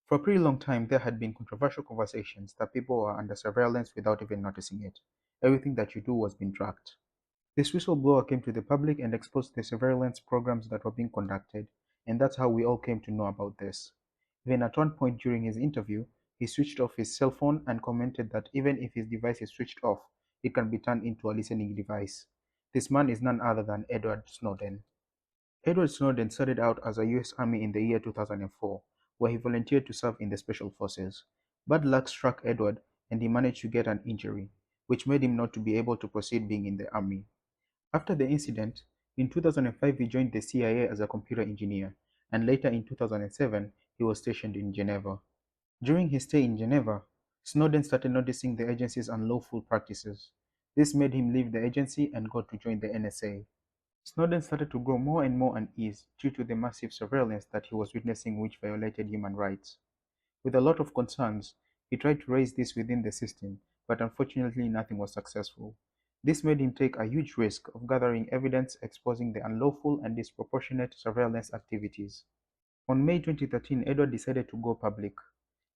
For a pretty long time, there had been controversial conversations that people were under surveillance without even noticing it. Everything that you do was being tracked. This whistleblower came to the public and exposed the surveillance programs that were being conducted, and that's how we all came to know about this. Even at one point during his interview, he switched off his cell phone and commented that even if his device is switched off, it can be turned into a listening device. This man is none other than Edward Snowden. Edward Snowden started out as a US Army in the year 2004, where he volunteered to serve in the Special Forces. Bad luck struck Edward, and he managed to get an injury, which made him not to be able to proceed being in the Army. After the incident, in 2005 he joined the CIA as a computer engineer, and later in 2007 he was stationed in Geneva. During his stay in Geneva, Snowden started noticing the agency's unlawful practices. This made him leave the agency and go to join the NSA. Snowden started to grow more and more uneasy due to the massive surveillance that he was witnessing which violated human rights. With a lot of concerns, he tried to raise this within the system, but unfortunately nothing was successful. This made him take a huge risk of gathering evidence exposing the unlawful and disproportionate surveillance activities. On May 2013, Edward decided to go public.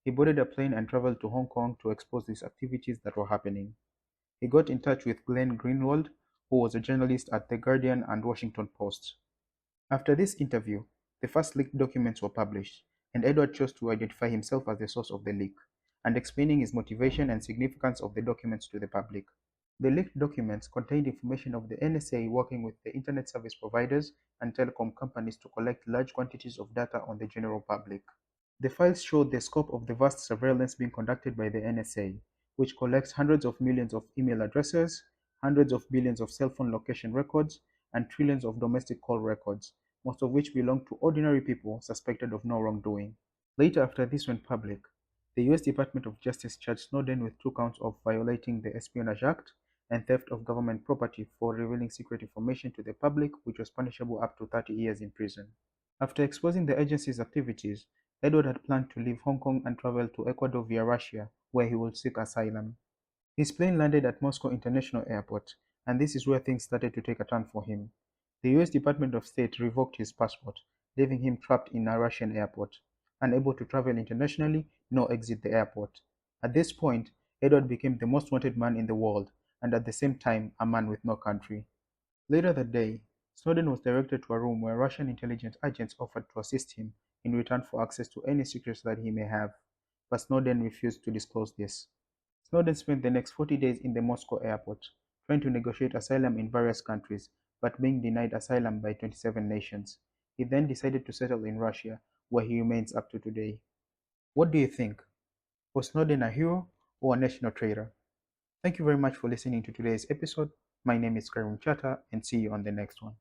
He boarded a plane and traveled to Hong Kong to expose these activities that were happening. He got in touch with Glenn Greenwald, who was a journalist at The Guardian and Washington Post. After this interview, the first leaked documents were published, and Edward chose to identify himself as the source of the leak, and explaining his motivation and significance of the documents to the public. The leaked documents contained information of the NSA working with the internet service providers and telecom companies to collect large quantities of data on the general public. The files showed the scope of the vast surveillance being conducted by the NSA, which collects hundreds of millions of email addresses, hundreds of billions of cell phone location records, and trillions of domestic call records, most of which belong to ordinary people suspected of no wrongdoing. Later, after this went public, the US Department of Justice charged Snowden with 2 counts of violating the Espionage Act and theft of government property for revealing secret information to the public, which was punishable up to 30 years in prison. After exposing the agency's activities, Edward had planned to leave Hong Kong and travel to Ecuador via Russia, where he would seek asylum. His plane landed at Moscow International Airport, and this is where things started to take a turn for him. The US Department of State revoked his passport, leaving him trapped in a Russian airport, unable to travel internationally nor exit the airport. At this point, Edward became the most wanted man in the world, and at the same time, a man with no country. Later that day, Snowden was directed to a room where Russian intelligence agents offered to assist him in return for access to any secrets that he may have, but Snowden refused to disclose this. Snowden spent the next 40 days in the Moscow airport, trying to negotiate asylum in various countries, but being denied asylum by 27 nations. He then decided to settle in Russia, where he remains up to today. What do you think? Was Snowden a hero or a national traitor? Thank you very much for listening to today's episode. My name is Karim Chata, and see you on the next one.